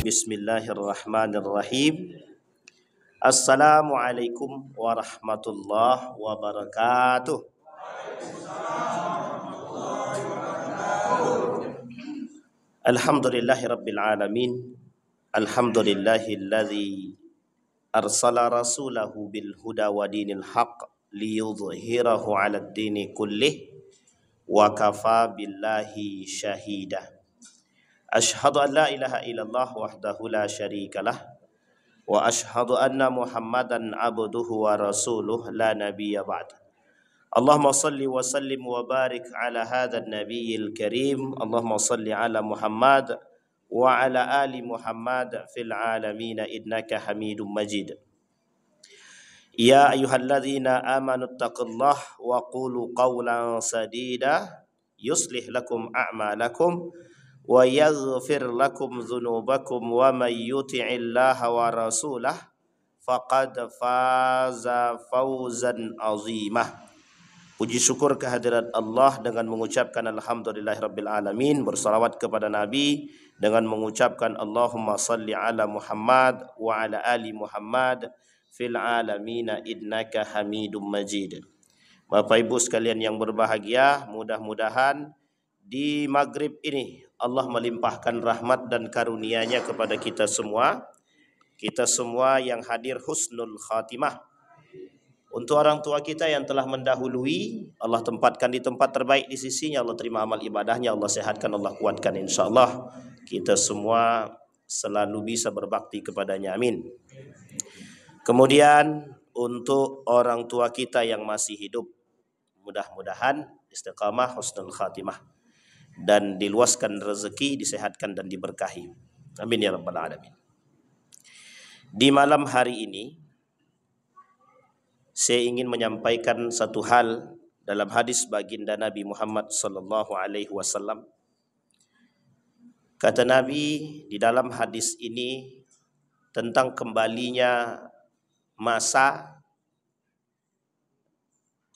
Bismillahirrahmanirrahim. Assalamualaikum warahmatullahi wabarakatuh. Alhamdulillahi rabbil alamin. Alhamdulillahilladzi arsala rasulahu bil huda wa dinil haqq liyudhhirahu 'alad dini kullih wa kafa billahi syahida. Ashhadu an la ilaha illallah wahdahu la syarikalah wa ashhadu anna Muhammadan abduhu wa rasuluh la nabiyya ba'd. Allahumma salli wa sallim wa barik ala hadzal nabiyil karim. Allahumma salli ala Muhammad wa ala ali Muhammad fil alamin innaka Hamidum Majid. Ya ayyuhalladzina amanu taqullaha wa qulu qawlan sadida yuslih lakum a'malakum wa yaghfir lakum dzunubakum wa may yuti'illaha wa rasulah faqad faza fawzan azimah. Puji syukur kehadirat Allah dengan mengucapkan alhamdulillahirabbil alamin, bersalawat kepada Nabi dengan mengucapkan Allahumma salli ala Muhammad wa ala ali Muhammad fil alamin innaka Hamidum Majid. Bapak Ibu sekalian yang berbahagia, mudah-mudahan di maghrib ini Allah melimpahkan rahmat dan karunia-Nya kepada kita semua yang hadir husnul khatimah. Untuk orang tua kita yang telah mendahului, Allah tempatkan di tempat terbaik di sisi-Nya, Allah terima amal ibadahnya, Allah sehatkan, Allah kuatkan, insyaallah kita semua selalu bisa berbakti kepadanya, amin. Kemudian untuk orang tua kita yang masih hidup, mudah-mudahan istiqamah husnul khatimah dan diluaskan rezeki, disehatkan dan diberkahi. Amin ya rabbal alamin. Di malam hari ini saya ingin menyampaikan satu hal dalam hadis baginda Nabi Muhammad sallallahu alaihi wasallam. Kata Nabi di dalam hadis ini tentang kembalinya masa,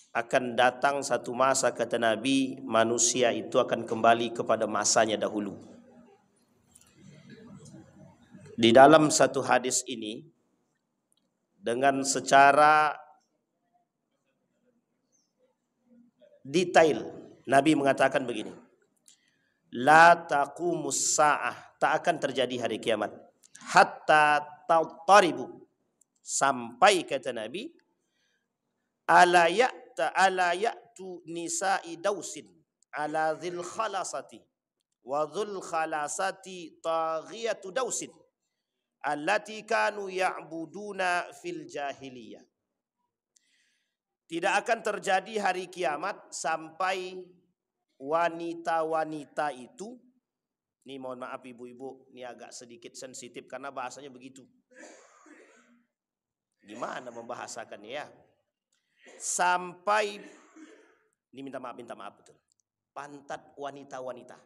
akan datang satu masa, kata Nabi, manusia itu akan kembali kepada masanya dahulu. Di dalam satu hadis ini dengan secara detail Nabi mengatakan begini: la taqumus sa'ah, tak akan terjadi hari kiamat, hatta taribu, sampai kata Nabi, ala ya'tu nisa'i dausin ala dzil khalasati wa dzul khalasati taghiyatu dausin allati kanu ya'buduna fil jahiliyah. Tidak akan terjadi hari kiamat sampai wanita-wanita itu, ini mohon maaf ibu-ibu, ini agak sedikit sensitif karena bahasanya begitu. Gimana membahasakannya ya? Sampai, ini minta maaf betul, pantat wanita-wanita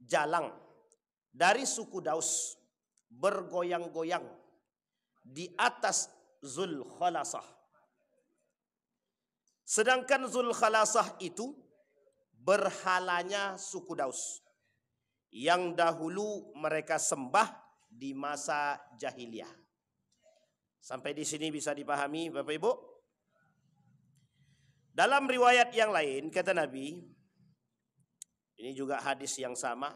jalang dari suku Daus bergoyang-goyang di atas Zul Khalasah. Sedangkan Zul Khalasah itu berhalanya suku Daus yang dahulu mereka sembah di masa jahiliyah. Sampai di sini bisa dipahami Bapak Ibu? Dalam riwayat yang lain kata Nabi, ini juga hadis yang sama,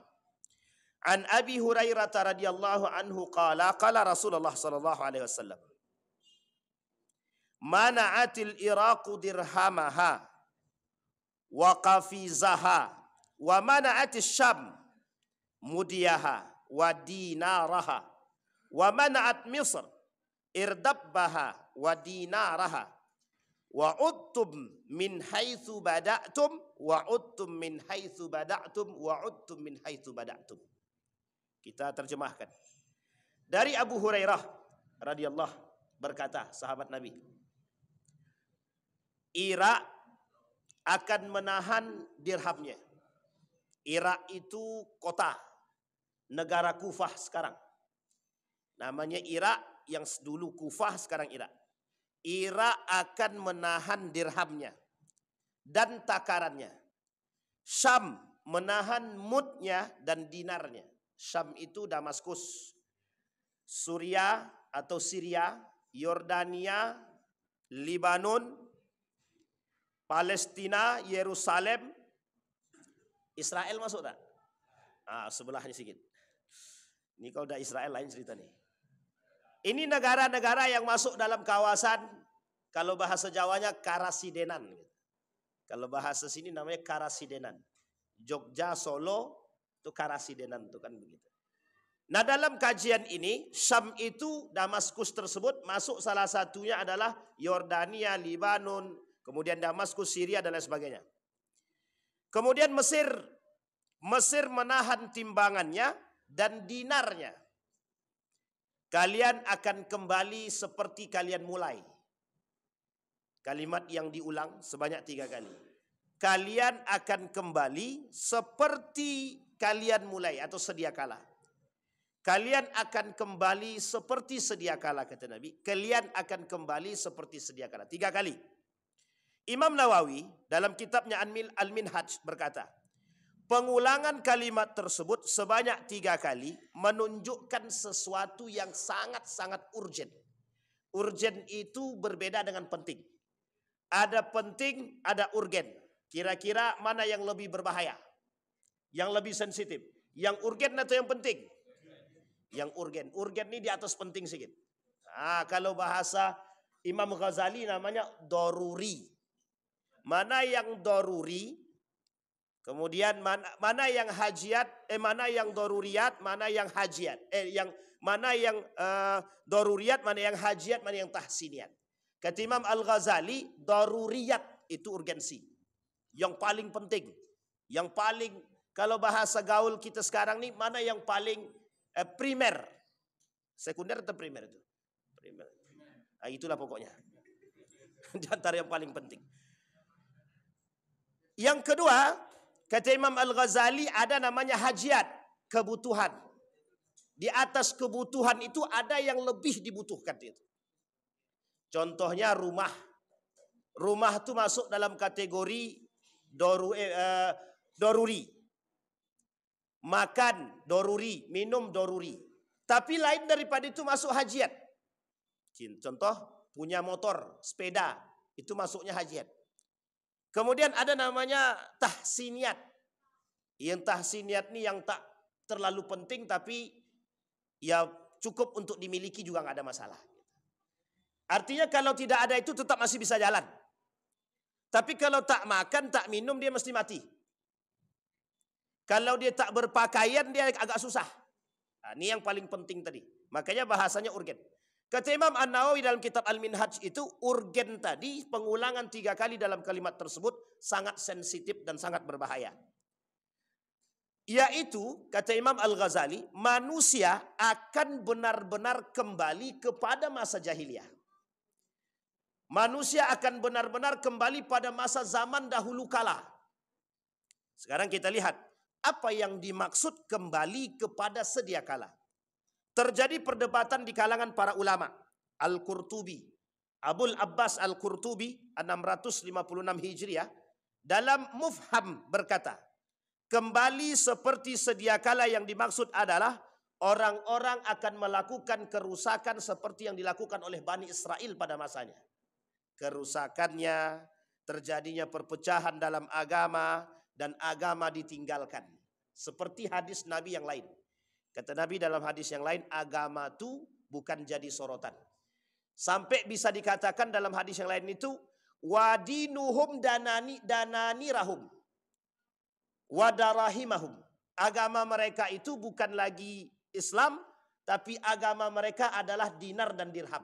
an Abi Hurairah radhiyallahu anhu qala Rasulullah sallallahu alaihi wasallam, mana'atil iraqu dirhamaha wa qafizaha wa mana'atis syam mudiyaha wa dinaraha wa mana'at Misr irdabbaha wa dinaraha wa uttum min haitsu bada'tum wa uttum min haitsu bada'tum wa uttum min haitsu bada'tum. Kita terjemahkan. Dari Abu Hurairah radhiyallahu berkata, sahabat Nabi, Irak akan menahan dirhamnya. Irak itu kota, negara Kufah sekarang. Namanya Irak, yang dulu Kufah sekarang Irak. Irak akan menahan dirhamnya dan takarannya. Syam menahan mudnya dan dinarnya. Syam itu Damaskus. Suriah atau Syria, Yordania, Libanon, Palestina, Yerusalem, Israel masuk tak? Sebelahnya sedikit. Ini kalau udah Israel lain cerita nih. Ini negara-negara yang masuk dalam kawasan, kalau bahasa Jawanya Karasidenan. Kalau bahasa sini namanya Karasidenan. Jogja, Solo, itu Karasidenan itu kan begitu. Nah dalam kajian ini, Syam itu Damaskus tersebut masuk salah satunya adalah Yordania, Libanon, kemudian Damaskus, Syria dan lain sebagainya. Kemudian Mesir menahan timbangannya dan dinarnya. Kalian akan kembali seperti kalian mulai. Kalimat yang diulang sebanyak 3 kali. Kalian akan kembali seperti kalian mulai atau sedia kala. Kalian akan kembali seperti sedia kala, kata Nabi. Kalian akan kembali seperti sedia kala. 3 kali. Imam Nawawi dalam kitabnya Al-Minhaj berkata, pengulangan kalimat tersebut sebanyak 3 kali menunjukkan sesuatu yang sangat-sangat urgent. Urgent itu berbeda dengan penting. Ada penting, ada urgen. Kira-kira mana yang lebih berbahaya? Yang lebih sensitif? Yang urgen atau yang penting? Yang urgen. Urgen ini di atas penting sedikit. Kalau bahasa Imam Ghazali namanya doruri. Mana yang doruri, kemudian mana yang hajiat, mana yang doruriyat, mana yang hajiat. Mana yang doruriyat, mana yang hajiat, mana yang tahsiniat. Kata Imam Al-Ghazali, doruriyat itu urgensi. Yang paling penting. Yang paling, kalau bahasa gaul kita sekarang nih, mana yang paling primer. Sekunder atau primer itu? Primer. Itulah pokoknya. Di antara yang paling penting. Yang kedua, kata Imam Al-Ghazali ada namanya hajiat, kebutuhan. Di atas kebutuhan itu ada yang lebih dibutuhkan itu. Contohnya rumah. Rumah itu masuk dalam kategori doruri. Makan doruri, minum doruri. Tapi lain daripada itu masuk hajiat. Contoh punya motor, sepeda, itu masuknya hajiat. Kemudian ada namanya tahsiniat. Yang tahsiniat ini yang tak terlalu penting tapi ya cukup untuk dimiliki juga nggak ada masalah. Artinya kalau tidak ada itu tetap masih bisa jalan. Tapi kalau tak makan, tak minum dia mesti mati. Kalau dia tak berpakaian dia agak susah. Ini yang paling penting tadi. Makanya bahasanya urgen. Kata Imam An-Nawawi dalam kitab Al-Minhaj itu urgen tadi pengulangan 3 kali dalam kalimat tersebut sangat sensitif dan sangat berbahaya. Yaitu kata Imam Al-Ghazali manusia akan benar-benar kembali kepada masa jahiliyah. Manusia akan benar-benar kembali pada masa zaman dahulu kala. Sekarang kita lihat apa yang dimaksud kembali kepada sedia kala. Terjadi perdebatan di kalangan para ulama. Al-Qurtubi, Abul Abbas Al-Qurtubi 656 Hijriah dalam Mufham berkata, kembali seperti sedia kala yang dimaksud adalah orang-orang akan melakukan kerusakan seperti yang dilakukan oleh Bani Israel pada masanya. Kerusakannya, terjadinya perpecahan dalam agama dan agama ditinggalkan. Seperti hadis Nabi yang lain. Kata Nabi dalam hadis yang lain, agama itu bukan jadi sorotan. Sampai bisa dikatakan dalam hadis yang lain itu, wadinuhum danani rahum, wadarahimahum. Agama mereka itu bukan lagi Islam, tapi agama mereka adalah dinar dan dirham.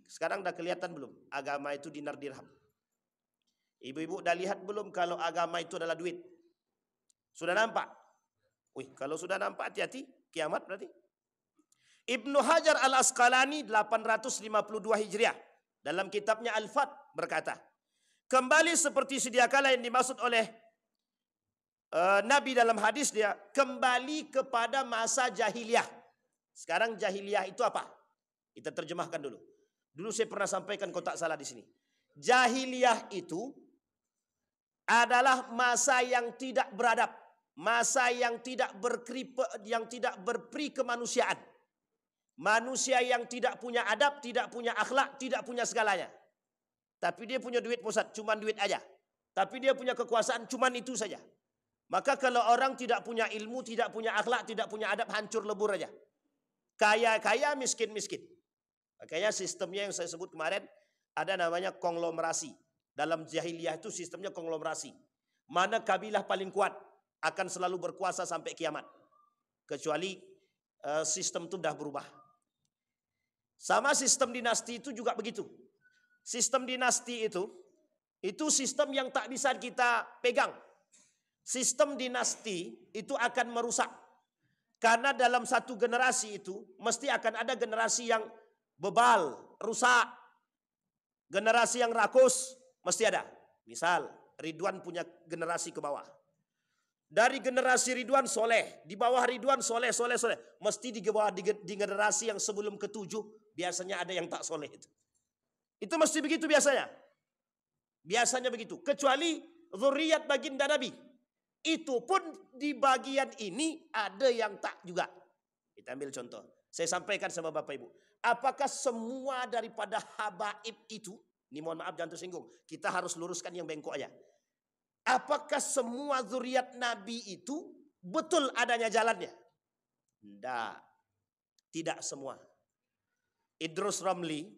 Sekarang udah kelihatan belum? Agama itu dinar dirham. Ibu-ibu udah lihat belum kalau agama itu adalah duit? Sudah nampak? Kalau sudah nampak hati-hati, kiamat berarti. Ibnu Hajar Al-Asqalani 852 Hijriah dalam kitabnya Al-Fath berkata, kembali seperti sedia kala yang dimaksud oleh Nabi dalam hadis dia, kembali kepada masa jahiliyah. Sekarang jahiliyah itu apa? Kita terjemahkan dulu. Dulu saya pernah sampaikan kalau tak salah di sini. Jahiliyah itu adalah masa yang tidak beradab. masa yang tidak berperi kemanusiaan. Manusia yang tidak punya adab, tidak punya akhlak, tidak punya segalanya. Tapi dia punya duit pusat, cuman duit aja. Tapi dia punya kekuasaan, cuman itu saja. Maka kalau orang tidak punya ilmu, tidak punya akhlak, tidak punya adab, hancur lebur aja. Kaya-kaya, miskin-miskin. Makanya sistemnya yang saya sebut kemarin, ada namanya konglomerasi. Dalam jahiliyah itu sistemnya konglomerasi. Mana kabilah paling kuat akan selalu berkuasa sampai kiamat. Kecuali sistem itu sudah berubah. Sama sistem dinasti itu juga begitu. Sistem dinasti itu sistem yang tak bisa kita pegang. Sistem dinasti itu akan merusak. Karena dalam satu generasi itu mesti akan ada generasi yang bebal, rusak. Generasi yang rakus mesti ada. Misal Ridwan punya generasi ke bawah. Dari generasi Ridwan soleh, di bawah Ridwan soleh. Mesti di bawah di generasi yang sebelum ketujuh biasanya ada yang tak soleh itu. Itu mesti begitu biasanya. Biasanya begitu. Kecuali zuriat baginda Nabi. Itu pun di bagian ini ada yang tak juga. Kita ambil contoh. Saya sampaikan sama Bapak Ibu. Apakah semua daripada habaib itu, ini mohon maaf jangan tersinggung, kita harus luruskan yang bengkok aja. Apakah semua zuriat Nabi itu betul adanya jalannya? Tidak semua. Idrus Ramli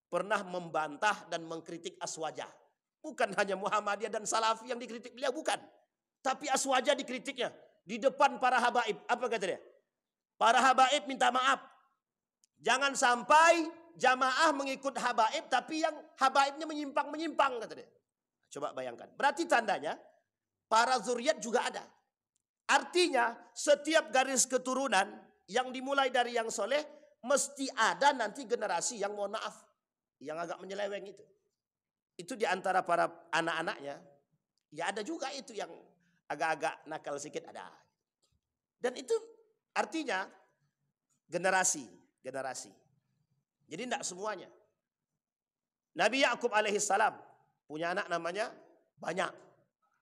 pernah membantah dan mengkritik Aswajah. Bukan hanya Muhammadiyah dan Salafi yang dikritik beliau, bukan. Tapi Aswajah dikritiknya di depan para habaib. Apa kata dia? Para habaib minta maaf. Jangan sampai jamaah mengikut habaib tapi yang habaibnya menyimpang, kata dia. Coba bayangkan. Berarti tandanya para zuriat juga ada. Artinya setiap garis keturunan yang dimulai dari yang soleh mesti ada nanti generasi yang mohon maaf, yang agak menyeleweng itu. Itu di antara para anak-anaknya. Ya ada juga itu yang agak-agak nakal sedikit ada. Dan itu artinya generasi. Jadi tidak semuanya. Nabi Yakub alaihissalam punya anak namanya banyak.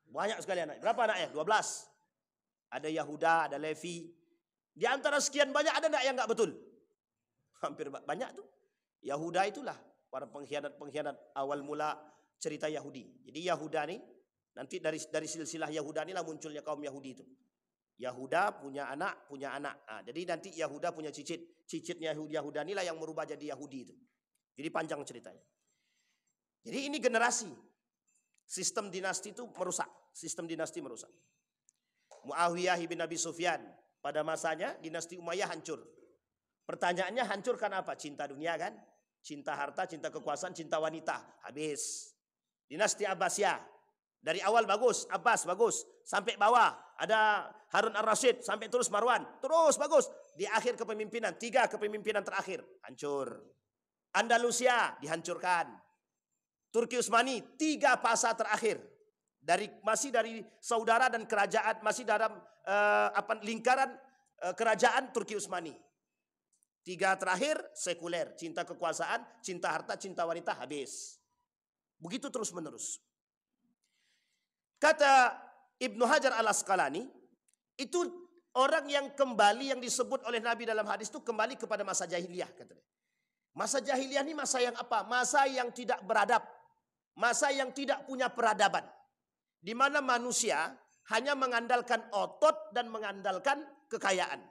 Banyak sekali anak. Berapa anaknya? 12. Ada Yahuda, ada Levi. Di antara sekian banyak ada enggak yang enggak betul? Hampir banyak tuh. Yahuda itulah para pengkhianat awal mula cerita Yahudi. Jadi Yahuda nih nanti dari silsilah Yahuda inilah munculnya kaum Yahudi itu. Yahuda punya anak. Nah, jadi nanti Yahuda punya cicitnya Yahuda inilah yang merubah jadi Yahudi itu. Jadi panjang ceritanya. Jadi ini generasi. Sistem dinasti itu merusak. Muawiyah bin Abi Sufyan. Pada masanya dinasti Umayyah hancur. Pertanyaannya hancur karena apa? Cinta dunia kan? Cinta harta, cinta kekuasaan, cinta wanita. Habis. Dinasti Abbasiyah. Dari awal bagus. Abbas bagus. Sampai bawah. Ada Harun ar-Rasyid. Sampai terus Marwan. Terus bagus. Di akhir kepemimpinan. 3 kepemimpinan terakhir. Hancur. Andalusia dihancurkan. Turki Utsmani 3 fasa terakhir masih dari saudara dan kerajaan masih dalam lingkaran kerajaan Turki Utsmani. 3 terakhir sekuler, cinta kekuasaan, cinta harta, cinta wanita habis. Begitu terus menerus. Kata Ibnu Hajar Al-Asqalani, itu orang yang kembali yang disebut oleh Nabi dalam hadis itu kembali kepada masa jahiliyah katanya. Masa jahiliyah ini masa yang apa? Masa yang tidak beradab. Masa yang tidak punya peradaban. Di mana manusia hanya mengandalkan otot dan mengandalkan kekayaan.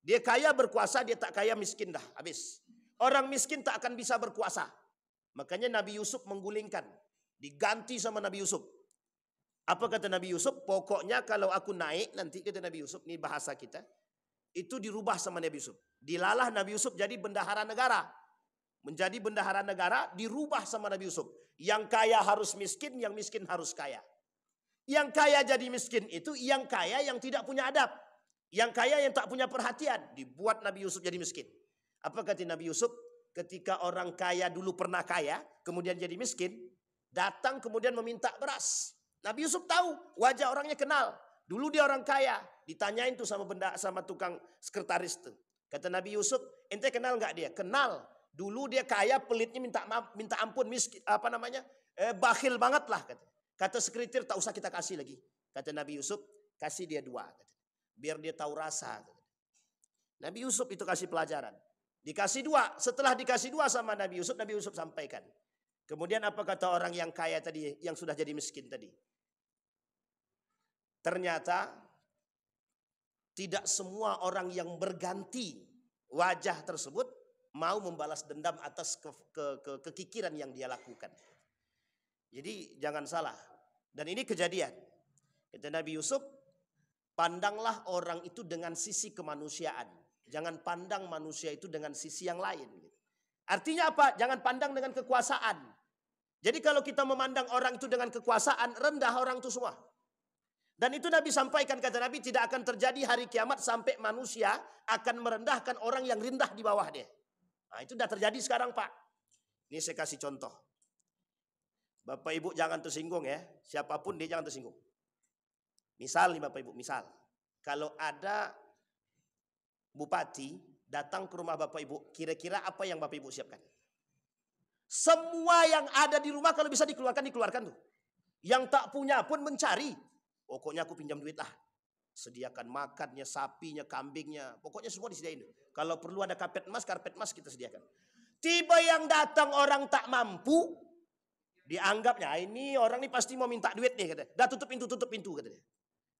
Dia kaya berkuasa, dia tak kaya miskin dah. Habis. Orang miskin tak akan bisa berkuasa. Makanya Nabi Yusuf menggulingkan. Diganti sama Nabi Yusuf. Apa kata Nabi Yusuf? Pokoknya kalau aku naik, nanti kata Nabi Yusuf, ini bahasa kita. Itu dirubah sama Nabi Yusuf. Dilalah Nabi Yusuf jadi bendahara negara. Menjadi bendahara negara dirubah sama Nabi Yusuf. Yang kaya harus miskin, yang miskin harus kaya. Yang kaya jadi miskin itu yang kaya yang tidak punya adab. Yang kaya yang tak punya perhatian. Dibuat Nabi Yusuf jadi miskin. Apa kata Nabi Yusuf? Ketika orang kaya dulu pernah kaya, kemudian jadi miskin, datang kemudian meminta beras. Nabi Yusuf tahu, wajah orangnya kenal. Dulu dia orang kaya, ditanyain tuh sama tukang sekretaris tuh. Kata Nabi Yusuf, ente kenal nggak dia? Kenal. Dulu dia kaya, pelitnya minta ampun, miskin, bakhil banget lah. Kata sekretar, tak usah kita kasih lagi. Kata Nabi Yusuf, kasih dia 2. Biar dia tahu rasa. Nabi Yusuf itu kasih pelajaran. Dikasih 2. Setelah dikasih 2 sama Nabi Yusuf sampaikan. Kemudian apa kata orang yang kaya tadi, yang sudah jadi miskin tadi? Ternyata tidak semua orang yang berganti wajah tersebut mau membalas dendam atas kekikiran yang dia lakukan. Jadi jangan salah. Dan ini kejadian. Kata Nabi Yusuf, pandanglah orang itu dengan sisi kemanusiaan. Jangan pandang manusia itu dengan sisi yang lain. Artinya apa? Jangan pandang dengan kekuasaan. Jadi kalau kita memandang orang itu dengan kekuasaan, rendah orang itu semua. Dan itu Nabi sampaikan, kata Nabi, tidak akan terjadi hari kiamat sampai manusia akan merendahkan orang yang rendah di bawah dia. Nah, itu sudah terjadi sekarang, Pak. Ini saya kasih contoh. Bapak Ibu jangan tersinggung ya. Siapapun dia jangan tersinggung. Misal nih Bapak Ibu, misal. Kalau ada bupati datang ke rumah Bapak Ibu, kira-kira apa yang Bapak Ibu siapkan? Semua yang ada di rumah kalau bisa dikeluarkan tuh. Yang tak punya pun mencari. Pokoknya aku pinjam duit lah. Sediakan makannya, sapinya, kambingnya. Pokoknya semua disediain. Kalau perlu ada karpet emas kita sediakan. Tiba yang datang orang tak mampu, dianggapnya ini orang ini pasti mau minta duit nih, katanya. Dah tutup pintu katanya.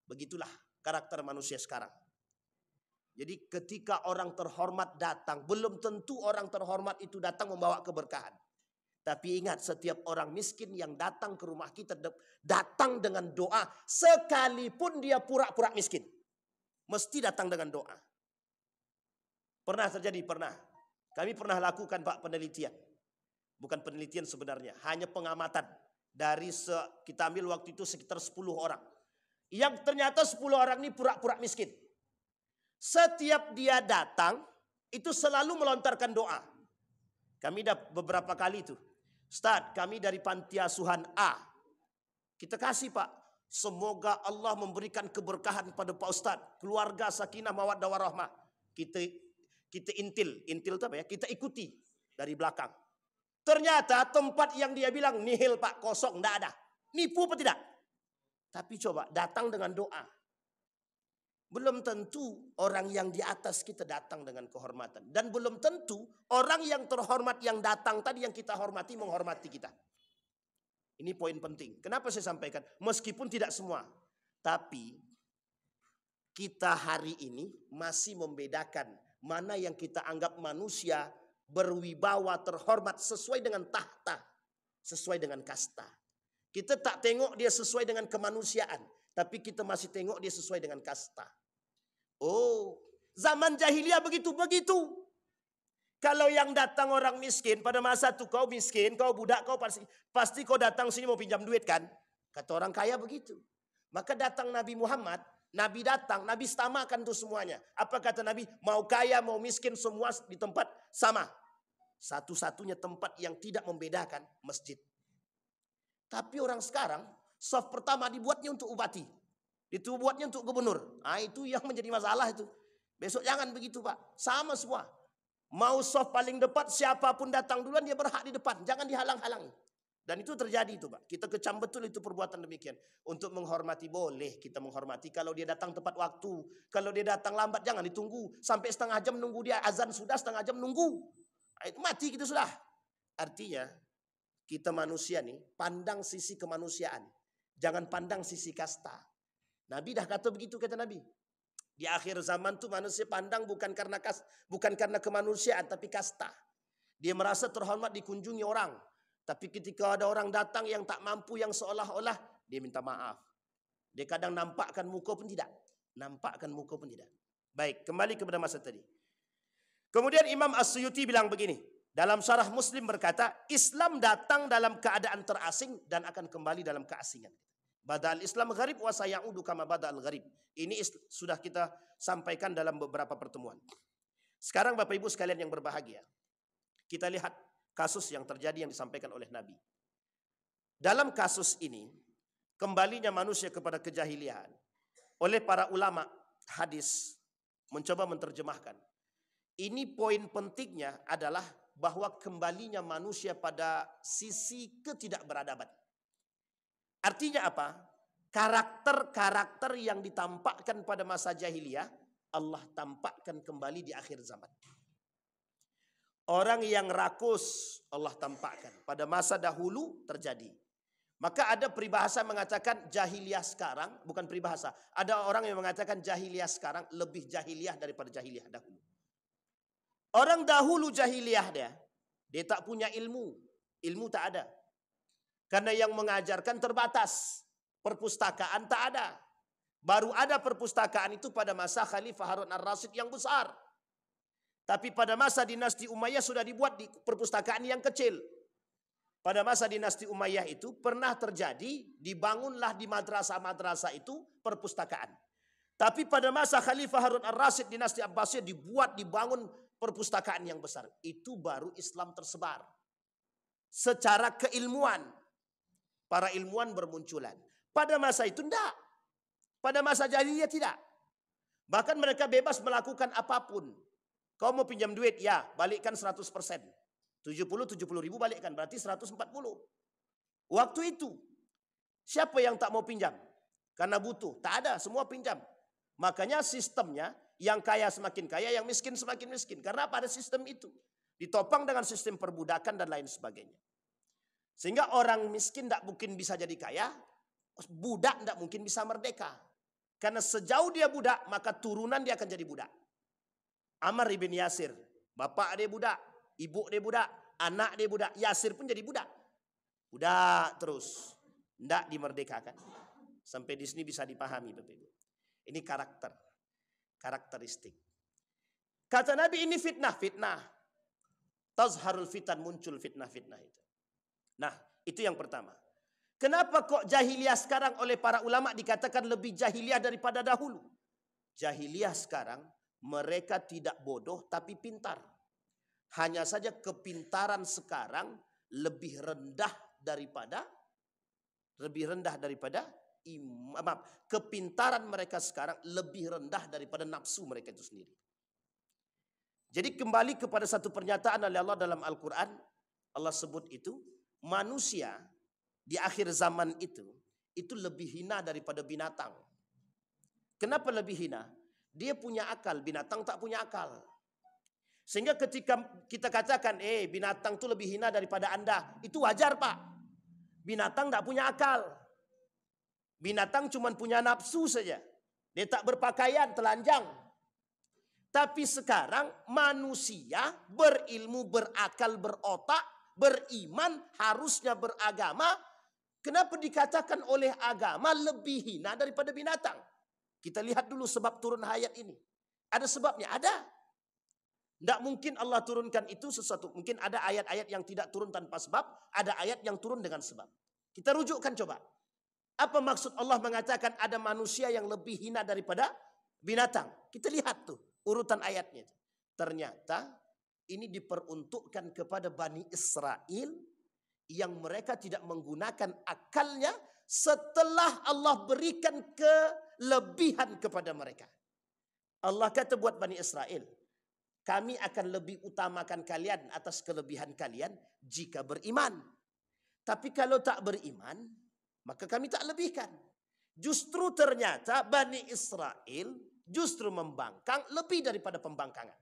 Begitulah karakter manusia sekarang. Jadi ketika orang terhormat datang, belum tentu orang terhormat itu datang membawa keberkahan. Tapi ingat, setiap orang miskin yang datang ke rumah kita datang dengan doa, sekalipun dia pura-pura miskin. Mesti datang dengan doa. Pernah terjadi? Pernah. Kami pernah lakukan Pak penelitian. Bukan penelitian sebenarnya, hanya pengamatan. Dari kita ambil waktu itu sekitar 10 orang. Yang ternyata 10 orang ini pura-pura miskin. Setiap dia datang, itu selalu melontarkan doa. Kami dah beberapa kali itu. Ustaz, kami dari panti asuhan A. Kita kasih Pak. Semoga Allah memberikan keberkahan pada Pak Ustaz. Keluarga sakinah mawaddah warahmah. Kita intil itu apa ya? Kita ikuti dari belakang. Ternyata tempat yang dia bilang nihil Pak, kosong, enggak ada. Nipu apa tidak? Tapi coba datang dengan doa. Belum tentu orang yang di atas kita datang dengan kehormatan. Dan belum tentu orang yang terhormat yang datang tadi yang kita hormati menghormati kita. Ini poin penting. Kenapa saya sampaikan? Meskipun tidak semua. Tapi kita hari ini masih membedakan mana yang kita anggap manusia berwibawa terhormat sesuai dengan tahta. Sesuai dengan kasta. Kita tak tengok dia sesuai dengan kemanusiaan. Tapi kita masih tengok dia sesuai dengan kasta. Oh, zaman jahiliyah begitu. Kalau yang datang orang miskin, pada masa itu kau miskin, kau budak, kau pasti kau datang sini mau pinjam duit kan? Kata orang kaya begitu. Maka datang Nabi Muhammad, Nabi datang, Nabi samakan tuh semuanya. Apa kata Nabi? Mau kaya, mau miskin, semua di tempat sama. Satu-satunya tempat yang tidak membedakan, masjid. Tapi orang sekarang, saf pertama dibuatnya untuk bupati. Itu buatnya untuk gubernur. Nah, itu yang menjadi masalah itu. Besok jangan begitu Pak. Sama semua. Mau soft paling depan, siapapun datang duluan dia berhak di depan. Jangan dihalang-halangi. Dan itu terjadi itu Pak. Kita kecam betul itu perbuatan demikian. Untuk menghormati boleh kita menghormati. Kalau dia datang tepat waktu. Kalau dia datang lambat jangan ditunggu. Sampai setengah jam nunggu dia. Azan sudah setengah jam nunggu. Nah, itu mati kita sudah. Artinya kita manusia nih pandang sisi kemanusiaan. Jangan pandang sisi kasta. Nabi dah kata begitu, kata Nabi. Di akhir zaman tuh manusia pandang bukan karena kemanusiaan tapi kasta. Dia merasa terhormat dikunjungi orang. Tapi ketika ada orang datang yang tak mampu, yang seolah-olah dia minta maaf. Dia kadang nampakkan muka pun tidak. Baik, kembali kepada masa tadi. Kemudian Imam As-Suyuti bilang begini. Dalam syarah Muslim berkata, Islam datang dalam keadaan terasing dan akan kembali dalam keasingan. Badal Islam gharib wa sayaudu kama badal gharib. Ini sudah kita sampaikan dalam beberapa pertemuan. Sekarang Bapak Ibu sekalian yang berbahagia. Kita lihat kasus yang terjadi yang disampaikan oleh Nabi. Dalam kasus ini, kembalinya manusia kepada kejahilian oleh para ulama hadis mencoba menerjemahkan. Ini poin pentingnya adalah bahwa kembalinya manusia pada sisi ketidakberadaban. Artinya apa? Karakter-karakter yang ditampakkan pada masa jahiliyah, Allah tampakkan kembali di akhir zaman. Orang yang rakus Allah tampakkan. Pada masa dahulu terjadi. Maka ada peribahasa mengatakan jahiliyah sekarang, bukan peribahasa. Ada orang yang mengatakan jahiliyah sekarang lebih jahiliyah daripada jahiliyah dahulu. Orang dahulu jahiliyah dia tak punya ilmu. Ilmu tak ada. Karena yang mengajarkan terbatas. Perpustakaan tak ada. Baru ada perpustakaan itu pada masa Khalifah Harun ar-Rasyid yang besar. Tapi pada masa dinasti Umayyah sudah dibuat di perpustakaan yang kecil. Pada masa dinasti Umayyah itu pernah terjadi, dibangunlah di madrasah-madrasah itu perpustakaan. Tapi pada masa Khalifah Harun ar-Rasyid dinasti Abbasiyah dibangun perpustakaan yang besar. Itu baru Islam tersebar. Secara keilmuan, para ilmuwan bermunculan. Pada masa itu tidak. Pada masa jahiliyah tidak. Bahkan mereka bebas melakukan apapun. Kau mau pinjam duit, ya balikkan 100%. 70 ribu balikkan, berarti 140. Waktu itu, siapa yang tak mau pinjam? Karena butuh, tak ada, semua pinjam. Makanya sistemnya, yang kaya semakin kaya, yang miskin semakin miskin. Karena pada sistem itu, ditopang dengan sistem perbudakan dan lain sebagainya. Sehingga orang miskin tak mungkin bisa jadi kaya, budak tak mungkin bisa merdeka. Karena sejauh dia budak, maka turunan dia akan jadi budak. Ammar ibn Yasir, bapak dia budak, ibu dia budak, anak dia budak, Yasir pun jadi budak. Budak terus, tidak dimerdekakan. Sampai di sini bisa dipahami Bapak Ibu. Ini karakteristik. Kata Nabi ini fitnah. Tazharul fitan, muncul fitnah-fitnah itu. Nah, itu yang pertama. Kenapa kok jahiliyah sekarang oleh para ulama dikatakan lebih jahiliyah daripada dahulu? Jahiliyah sekarang mereka tidak bodoh tapi pintar. Hanya saja kepintaran sekarang lebih rendah daripada kepintaran mereka sekarang lebih rendah daripada nafsu mereka itu sendiri. Jadi kembali kepada satu pernyataan oleh Allah dalam Al-Quran. Allah sebut itu, manusia di akhir zaman itu lebih hina daripada binatang. Kenapa lebih hina? Dia punya akal, binatang tak punya akal. Sehingga ketika kita katakan, binatang itu lebih hina daripada Anda, itu wajar Pak. Binatang tak punya akal. Binatang cuma punya nafsu saja. Dia tak berpakaian, telanjang. Tapi sekarang manusia berilmu, berakal, berotak, beriman, harusnya beragama. Kenapa dikatakan oleh agama lebih hina daripada binatang? Kita lihat dulu sebab turun ayat ini. Ada sebabnya? Ada. Tidak mungkin Allah turunkan itu sesuatu. Mungkin ada ayat-ayat yang tidak turun tanpa sebab. Ada ayat yang turun dengan sebab. Kita rujukkan coba. Apa maksud Allah mengatakan ada manusia yang lebih hina daripada binatang? Kita lihat tuh urutan ayatnya. Ternyata ini diperuntukkan kepada Bani Israel yang mereka tidak menggunakan akalnya setelah Allah berikan kelebihan kepada mereka. Allah kata buat Bani Israel, kami akan lebih utamakan kalian atas kelebihan kalian jika beriman. Tapi kalau tak beriman, maka kami tak lebihkan. Justru ternyata Bani Israel justru membangkang lebih daripada pembangkangan.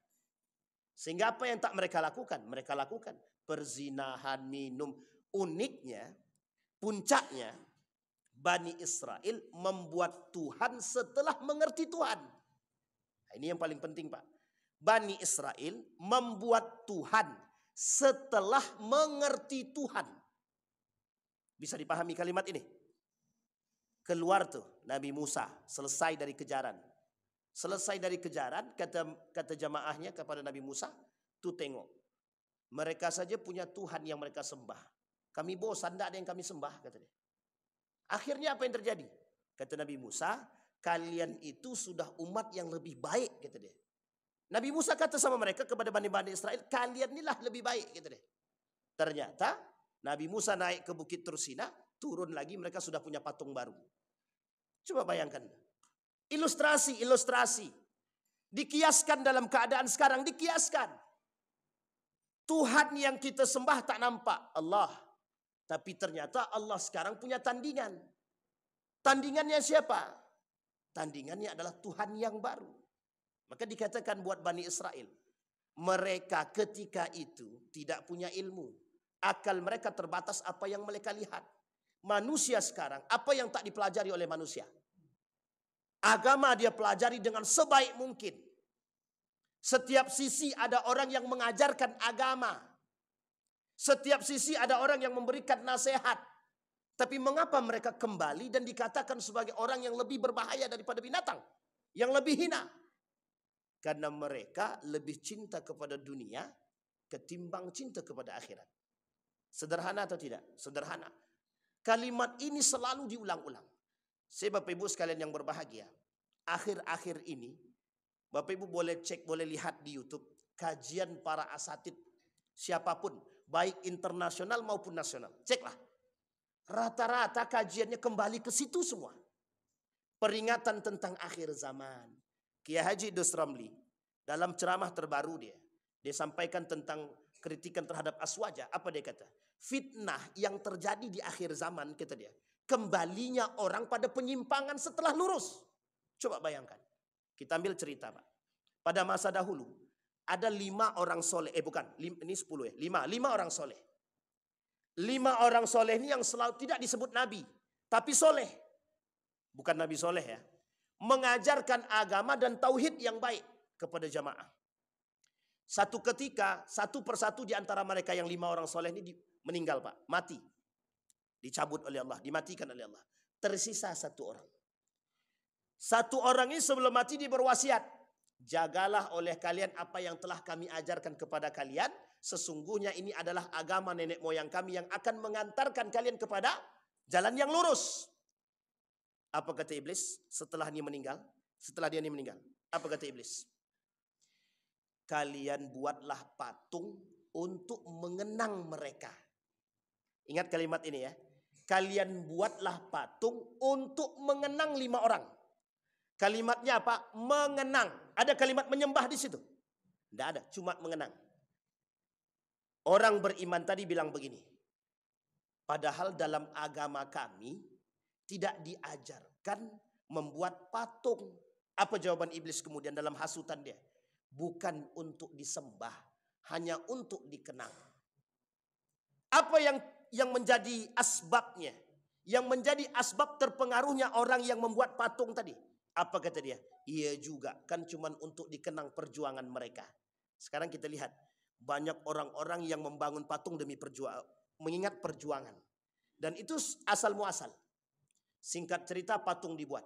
Sehingga apa yang tak mereka lakukan? Mereka lakukan perzinahan, minum. Uniknya, puncaknya, Bani Israel membuat Tuhan setelah mengerti Tuhan. Nah, ini yang paling penting Pak. Bani Israel membuat Tuhan setelah mengerti Tuhan. Bisa dipahami kalimat ini? Keluar tuh Nabi Musa, selesai dari kejaran. Selesai dari kejaran, kata jamaahnya kepada Nabi Musa, tuh tengok. Mereka saja punya Tuhan yang mereka sembah. Kami bosan, tidak ada yang kami sembah, kata dia. Akhirnya apa yang terjadi? Kata Nabi Musa, kalian itu sudah umat yang lebih baik, kata dia. Nabi Musa kata sama mereka kepada Bani Israel, kalian inilah lebih baik, kata dia. Ternyata Nabi Musa naik ke Bukit Tursina, turun lagi mereka sudah punya patung baru. Coba bayangkan. Ilustrasi. Dikiaskan dalam keadaan sekarang, dikiaskan. Tuhan yang kita sembah tak nampak, Allah. Tapi ternyata Allah sekarang punya tandingan. Tandingannya siapa? Tandingannya adalah Tuhan yang baru. Maka dikatakan buat Bani Israel, mereka ketika itu tidak punya ilmu. Akal mereka terbatas apa yang mereka lihat. Manusia sekarang, apa yang tak dipelajari oleh manusia? Agama dia pelajari dengan sebaik mungkin. Setiap sisi ada orang yang mengajarkan agama. Setiap sisi ada orang yang memberikan nasihat. Tapi mengapa mereka kembali dan dikatakan sebagai orang yang lebih berbahaya daripada binatang? Yang lebih hina. Karena mereka lebih cinta kepada dunia ketimbang cinta kepada akhirat. Sederhana atau tidak? Sederhana. Kalimat ini selalu diulang-ulang. Saya Bapak Ibu sekalian yang berbahagia. Akhir-akhir ini, Bapak Ibu boleh cek, boleh lihat di YouTube. Kajian para asatid siapapun. Baik internasional maupun nasional. Ceklah. Rata-rata kajiannya kembali ke situ semua. Peringatan tentang akhir zaman. Kiai Haji Idrus Ramli dalam ceramah terbaru dia sampaikan tentang kritikan terhadap Aswaja. Apa dia kata? Fitnah yang terjadi di akhir zaman, kata dia. Kembalinya orang pada penyimpangan setelah lurus. Coba bayangkan. Kita ambil cerita, Pak. Pada masa dahulu ada 5 orang soleh. Ini 10 ya. 5 orang soleh. 5 orang soleh ini yang selalu tidak disebut nabi, tapi soleh. Bukan nabi soleh ya. Mengajarkan agama dan tauhid yang baik kepada jamaah. Satu ketika, satu persatu di antara mereka yang 5 orang soleh ini meninggal, Pak. Mati. Dicabut oleh Allah, dimatikan oleh Allah. Tersisa 1 orang. 1 orang ini sebelum mati dia berwasiat. Jagalah oleh kalian apa yang telah kami ajarkan kepada kalian. Sesungguhnya ini adalah agama nenek moyang kami yang akan mengantarkan kalian kepada jalan yang lurus. Apa kata iblis setelah dia meninggal? Setelah dia meninggal, apa kata iblis? Kalian buatlah patung untuk mengenang mereka. Ingat kalimat ini ya. Kalian buatlah patung untuk mengenang 5 orang. Kalimatnya apa? Mengenang. Ada kalimat menyembah di situ? Tidak ada, cuma mengenang. Orang beriman tadi bilang begini. Padahal dalam agama kami tidak diajarkan membuat patung. Apa jawaban iblis kemudian dalam hasutan dia? Bukan untuk disembah, hanya untuk dikenang. Apa yang menjadi asbabnya? Yang menjadi asbab terpengaruhnya orang yang membuat patung tadi? Apa kata dia? Iya juga, kan cuman untuk dikenang perjuangan mereka. Sekarang kita lihat. Banyak orang-orang yang membangun patung demi mengingat perjuangan. Dan itu asal muasal. Singkat cerita patung dibuat.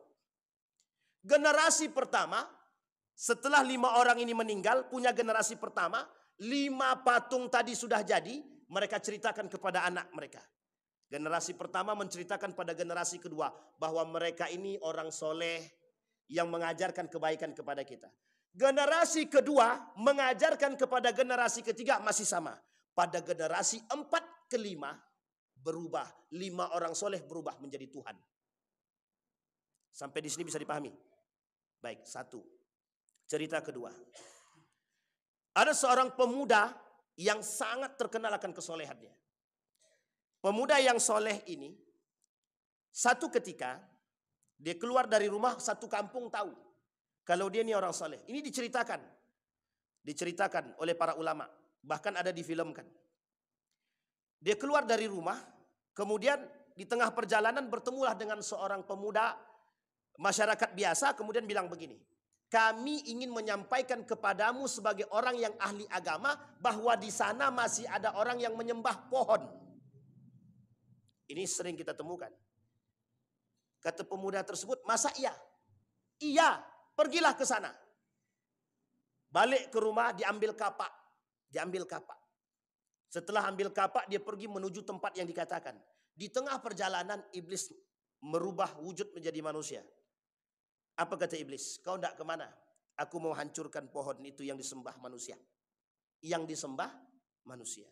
Generasi pertama, setelah 5 orang ini meninggal, punya generasi pertama, 5 patung tadi sudah jadi, mereka ceritakan kepada anak mereka. Generasi pertama menceritakan pada generasi kedua, bahwa mereka ini orang soleh, yang mengajarkan kebaikan kepada kita. Generasi kedua mengajarkan kepada generasi ketiga masih sama. Pada generasi 4 ke 5 berubah. 5 orang soleh berubah menjadi Tuhan. Sampai di sini bisa dipahami? Baik, 1. Cerita kedua. Ada seorang pemuda yang sangat terkenal akan kesolehannya. Pemuda yang soleh ini, satu ketika dia keluar dari rumah, satu kampung tahu kalau dia ini orang soleh. Ini diceritakan oleh para ulama, bahkan ada difilmkan. Dia keluar dari rumah, kemudian di tengah perjalanan bertemulah dengan seorang pemuda masyarakat biasa, kemudian bilang begini, kami ingin menyampaikan kepadamu sebagai orang yang ahli agama bahwa di sana masih ada orang yang menyembah pohon. Ini sering kita temukan. Kata pemuda tersebut, masa iya? Iya. Pergilah ke sana. Balik ke rumah diambil kapak. Setelah ambil kapak dia pergi menuju tempat yang dikatakan. Di tengah perjalanan iblis merubah wujud menjadi manusia. Apa kata iblis? Kau tidak kemana? Aku mau hancurkan pohon itu yang disembah manusia. Yang disembah manusia.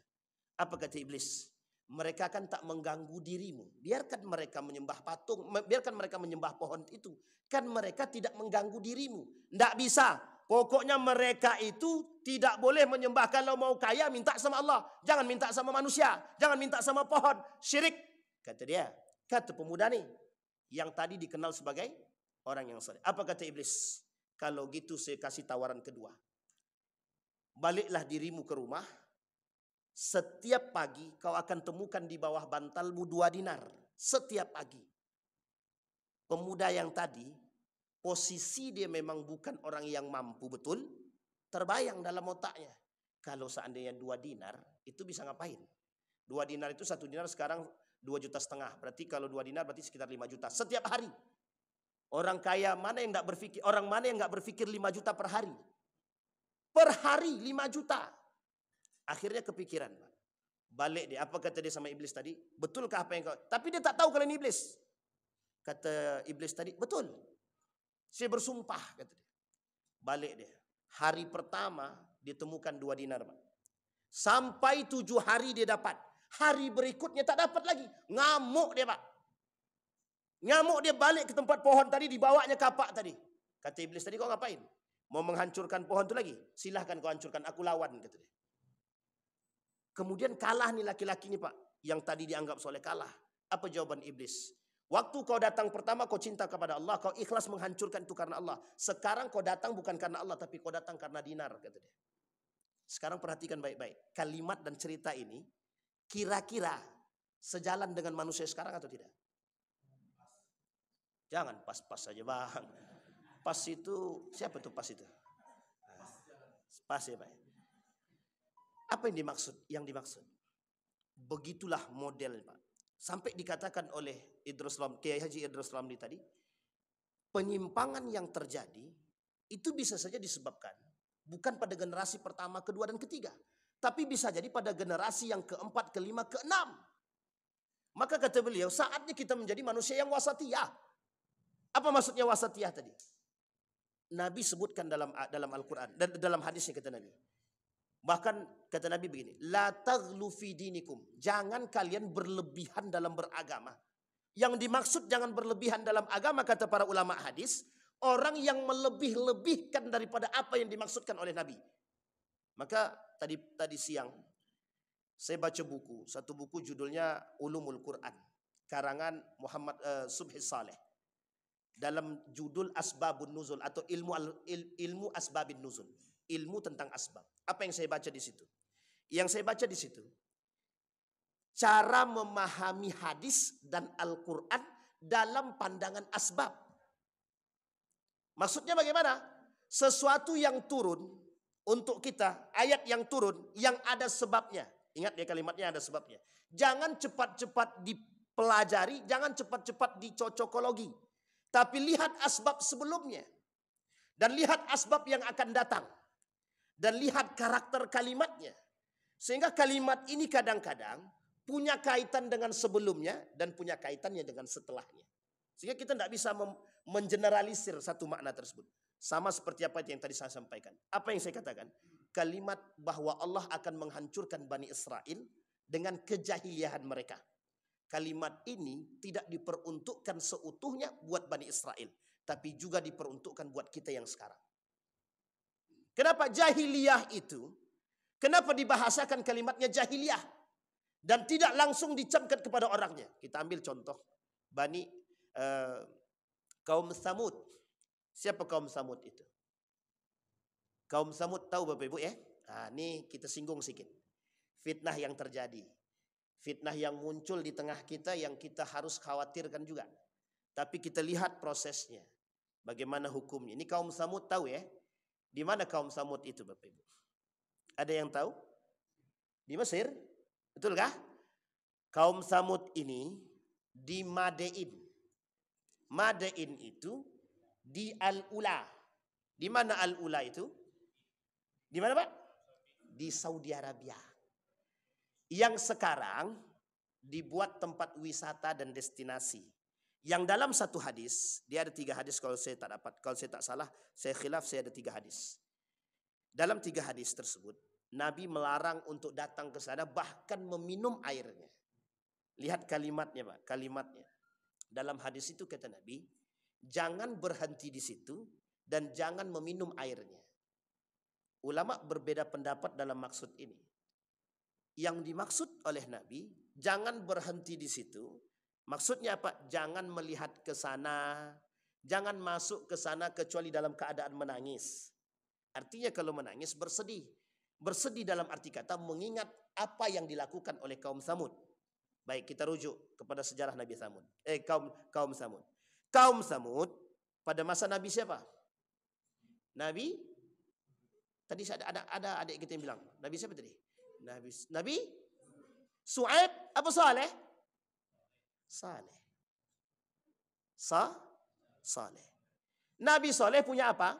Apa kata iblis? Mereka kan tak mengganggu dirimu. Biarkan mereka menyembah patung. Biarkan mereka menyembah pohon itu. Kan mereka tidak mengganggu dirimu. Tidak bisa. Pokoknya mereka itu tidak boleh menyembah. Kalau mau kaya minta sama Allah. Jangan minta sama manusia. Jangan minta sama pohon. Syirik. Kata dia. Kata pemuda nih. yang tadi dikenal sebagai orang yang saleh. Apa kata iblis? Kalau gitu saya kasih tawaran kedua. Baliklah dirimu ke rumah. Setiap pagi kau akan temukan di bawah bantalmu 2 dinar. Setiap pagi. Pemuda yang tadi, posisi dia memang bukan orang yang mampu betul. Terbayang dalam otaknya. Kalau seandainya 2 dinar, itu bisa ngapain? 2 dinar itu 1 dinar sekarang 2,5 juta. Berarti kalau 2 dinar berarti sekitar 5 juta. Setiap hari. Orang kaya mana yang enggak berpikir, orang mana yang enggak berpikir 5 juta per hari? Per hari 5 juta. Akhirnya kepikiran, Pak. Balik dia, apa kata dia sama iblis tadi? Betulkah apa yang kau? Tapi dia tak tahu kalau ini iblis. Kata iblis tadi, betul. Saya bersumpah, kata dia. Balik dia. Hari pertama ditemukan 2 dinar, Pak. Sampai 7 hari dia dapat. Hari berikutnya tak dapat lagi. Ngamuk dia, Pak. Ngamuk dia, balik ke tempat pohon tadi, dibawanya kapak tadi. Kata iblis tadi, kau ngapain? Mau menghancurkan pohon itu lagi? Silahkan kau hancurkan, aku lawan, kata dia. Kemudian kalah nih laki-laki ini, Pak. Yang tadi dianggap soleh kalah. Apa jawaban iblis? Waktu kau datang pertama kau cinta kepada Allah. Kau ikhlas menghancurkan itu karena Allah. Sekarang kau datang bukan karena Allah. Tapi kau datang karena dinar, kata dia. Sekarang perhatikan baik-baik. Kalimat dan cerita ini kira-kira sejalan dengan manusia sekarang atau tidak? Jangan pas-pas saja, Bang. Pas itu, siapa tuh pas itu? Pas ya, Pak. Apa yang dimaksud? Yang dimaksud. Begitulah model, Pak. Sampai dikatakan oleh Kiai Haji Idrus Ramli tadi, penyimpangan yang terjadi itu bisa saja disebabkan bukan pada generasi pertama, kedua, dan ketiga. Tapi bisa jadi pada generasi yang keempat, kelima, keenam. Maka kata beliau, saatnya kita menjadi manusia yang wasatiyah. Apa maksudnya wasatiyah tadi? Nabi sebutkan dalam Al-Quran, dan dalam hadisnya kata Nabi. Bahkan kata Nabi begini, la taghlu fi dinikum. Jangan kalian berlebihan dalam beragama. Yang dimaksud jangan berlebihan dalam agama, kata para ulama hadis, orang yang melebih-lebihkan daripada apa yang dimaksudkan oleh Nabi. Maka tadi siang saya baca buku, satu buku judulnya Ulumul Quran, karangan Muhammad Subhi Saleh. Dalam judul Asbabun Nuzul atau ilmu asbabin nuzul. Ilmu tentang asbab. Apa yang saya baca di situ? Yang saya baca di situ, cara memahami hadis dan Al-Quran dalam pandangan asbab. Maksudnya bagaimana? Sesuatu yang turun untuk kita, ayat yang turun, yang ada sebabnya. Ingat ya, kalimatnya ada sebabnya. Jangan cepat-cepat dipelajari, jangan cepat-cepat dicocokologi. Tapi lihat asbab sebelumnya. Dan lihat asbab yang akan datang. Dan lihat karakter kalimatnya. Sehingga kalimat ini kadang-kadang punya kaitan dengan sebelumnya dan punya kaitannya dengan setelahnya. Sehingga kita tidak bisa mengeneralisir satu makna tersebut. Sama seperti apa yang tadi saya sampaikan. Apa yang saya katakan? Kalimat bahwa Allah akan menghancurkan Bani Israel dengan kejahiliahan mereka. Kalimat ini tidak diperuntukkan seutuhnya buat Bani Israel. Tapi juga diperuntukkan buat kita yang sekarang. Kenapa jahiliyah itu? Kenapa dibahasakan kalimatnya jahiliyah? Dan tidak langsung dicamkan kepada orangnya. Kita ambil contoh. Kaum Samud. Siapa kaum Samud itu? Kaum Samud tahu Bapak Ibu ya? Nah, ini kita singgung sedikit. Fitnah yang terjadi. Fitnah yang muncul di tengah kita yang kita harus khawatirkan juga. Tapi kita lihat prosesnya. Bagaimana hukumnya. Ini kaum Samud tahu ya? Di mana kaum Samud itu Bapak Ibu? Ada yang tahu? Di Mesir. Betulkah? Kaum Samud ini di Madain. Madain itu di Al-Ula. Di mana Al-Ula itu? Di mana Pak? Di Saudi Arabia. Yang sekarang dibuat tempat wisata dan destinasi. Yang dalam satu hadis, dia ada 3 hadis kalau saya tak salah, saya khilaf, saya ada 3 hadis. Dalam 3 hadis tersebut, Nabi melarang untuk datang ke sana, bahkan meminum airnya. Lihat kalimatnya Pak, kalimatnya. Dalam hadis itu kata Nabi, jangan berhenti di situ dan jangan meminum airnya. Ulama berbeda pendapat dalam maksud ini. Yang dimaksud oleh Nabi, jangan berhenti di situ Maksudnya apa? Jangan melihat ke sana, jangan masuk ke sana kecuali dalam keadaan menangis. Artinya kalau menangis bersedih. Bersedih dalam arti kata mengingat apa yang dilakukan oleh kaum Samud. Baik, kita rujuk kepada sejarah Nabi Samud. Kaum Samud. Kaum Samud pada masa Nabi siapa? Nabi tadi ada adik kita yang bilang, Nabi siapa tadi? Nabi Su'aib apa Saleh? Saleh. Saleh. Nabi Saleh punya apa?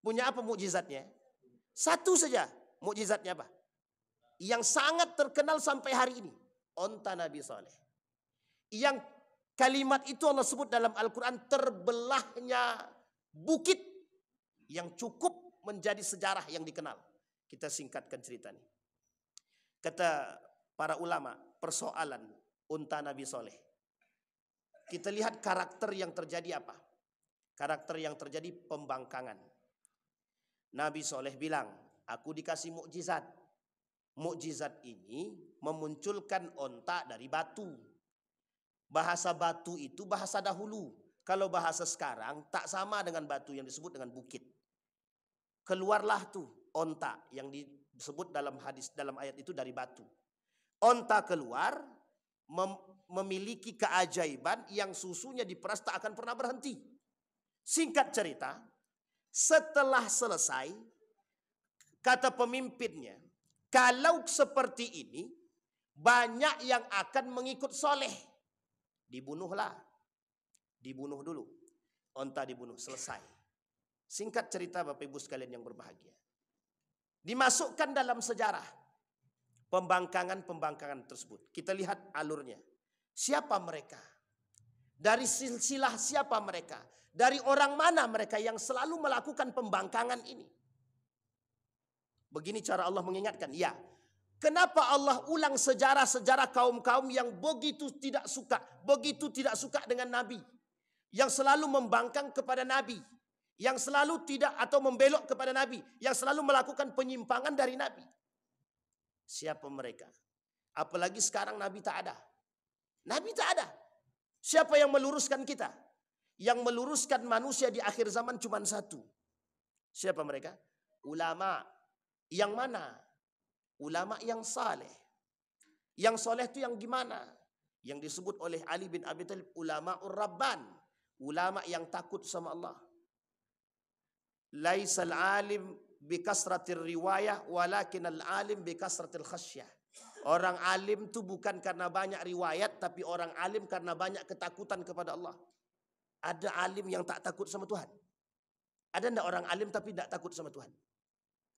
Punya apa mukjizatnya? Satu saja. Mukjizatnya apa? Yang sangat terkenal sampai hari ini. Onta Nabi Saleh. Yang kalimat itu Allah sebut dalam Al-Quran terbelahnya bukit yang cukup menjadi sejarah yang dikenal. Kita singkatkan cerita ini. Kata para ulama, persoalan unta Nabi Saleh. Kita lihat karakter yang terjadi apa? Karakter yang terjadi pembangkangan. Nabi Saleh bilang, aku dikasih mukjizat. Mukjizat ini memunculkan onta dari batu. Bahasa batu itu bahasa dahulu. Kalau bahasa sekarang tak sama dengan batu yang disebut dengan bukit. Keluarlah tuh onta yang disebut dalam hadis dalam ayat itu dari batu. Onta keluar memiliki keajaiban yang susunya diperas tak akan pernah berhenti. Singkat cerita, setelah selesai kata pemimpinnya, kalau seperti ini banyak yang akan mengikut Soleh. Dibunuhlah. Dibunuh dulu. Onta dibunuh, selesai. Singkat cerita Bapak Ibu sekalian yang berbahagia. Dimasukkan dalam sejarah pembangkangan tersebut. Kita lihat alurnya. Siapa mereka? Dari silsilah siapa mereka? Dari orang mana mereka yang selalu melakukan pembangkangan ini? Begini cara Allah mengingatkan. Ya, kenapa Allah ulang sejarah-sejarah kaum-kaum yang begitu tidak suka dengan Nabi. Yang selalu membangkang kepada Nabi. Yang selalu tidak atau membelok kepada Nabi. Yang selalu melakukan penyimpangan dari Nabi. Siapa mereka? Apalagi sekarang Nabi tak ada. Nabi tak ada. Siapa yang meluruskan kita? Yang meluruskan manusia di akhir zaman cuma satu. Siapa mereka? Ulama. Yang mana? Ulama yang saleh. Yang soleh itu yang gimana? Yang disebut oleh Ali bin Abi Thalib ulama'ur rabban. Ulama yang takut sama Allah. Laisal alim bikasratir riwayah walakin al-alim bikasratil khasyah. Orang alim itu bukan karena banyak riwayat, tapi orang alim karena banyak ketakutan kepada Allah. Ada alim yang tak takut sama Tuhan? Ada enggak orang alim tapi tak takut sama Tuhan?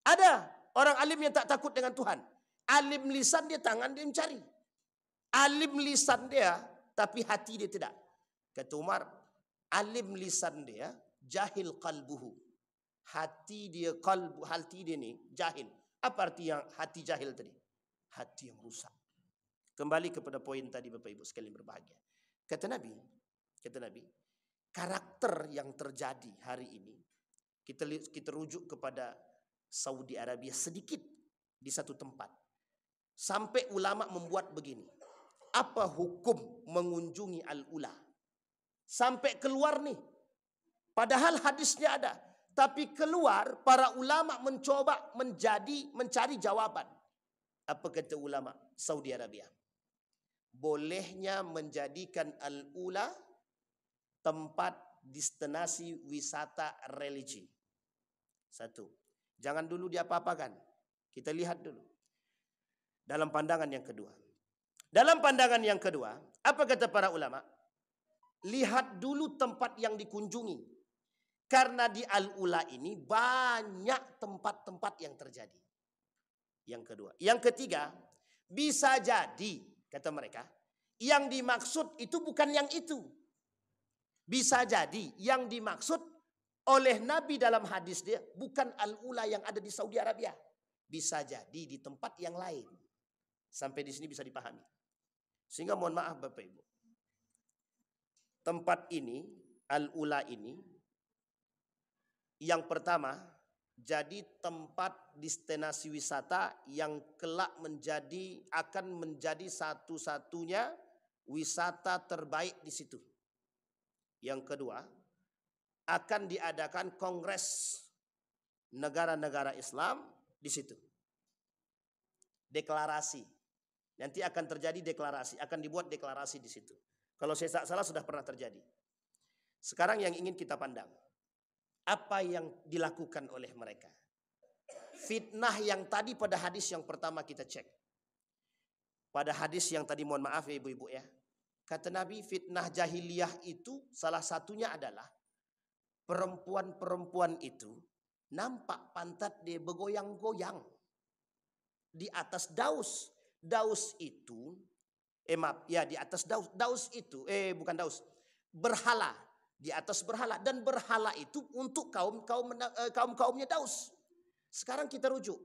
Ada orang alim yang tak takut dengan Tuhan. Alim lisan dia, tangan dia mencari. Alim lisan dia, tapi hati dia tidak. Kata Umar, alim lisan dia, jahil qalbuhu. Hati dia ni jahil. Apa arti yang hati jahil tadi? Hati yang rusak. Kembali kepada poin tadi Bapak Ibu sekalian berbahagia. Kata Nabi, karakter yang terjadi hari ini, kita rujuk kepada Saudi Arabia sedikit di satu tempat. Sampai ulama membuat begini. Apa hukum mengunjungi al-ula? Sampai keluar nih. Padahal hadisnya ada. Tapi keluar para ulama mencoba mencari jawaban. Apa kata ulama Saudi Arabia? Bolehnya menjadikan al-ula tempat destinasi wisata religi. Satu. Jangan dulu diapa-apakan. Kita lihat dulu. Dalam pandangan yang kedua. Dalam pandangan yang kedua, apa kata para ulama? Lihat dulu tempat yang dikunjungi. Karena di al-ula ini banyak tempat-tempat yang terjadi. Yang kedua. Yang ketiga, bisa jadi, kata mereka, yang dimaksud itu bukan yang itu. Bisa jadi yang dimaksud oleh Nabi dalam hadis dia bukan al-ula yang ada di Saudi Arabia. Bisa jadi di tempat yang lain. Sampai di sini bisa dipahami. Sehingga mohon maaf Bapak Ibu. Tempat ini, al-ula ini, yang pertama, jadi tempat destinasi wisata yang kelak akan menjadi satu-satunya wisata terbaik di situ. Yang kedua, akan diadakan kongres negara-negara Islam di situ. Deklarasi. Nanti akan terjadi deklarasi, akan dibuat deklarasi di situ. Kalau saya tak salah sudah pernah terjadi. Sekarang yang ingin kita pandang, apa yang dilakukan oleh mereka? Fitnah yang tadi pada hadis yang pertama kita cek. Pada hadis yang tadi, mohon maaf ya ibu-ibu ya. Kata Nabi, fitnah jahiliyah itu salah satunya adalah perempuan-perempuan itu nampak pantat dia bergoyang-goyang di atas daus. Daus itu, di atas daus. Daus itu, bukan daus, berhala. Di atas berhala. Dan berhala itu untuk kaum-kaumnya daus. Sekarang kita rujuk.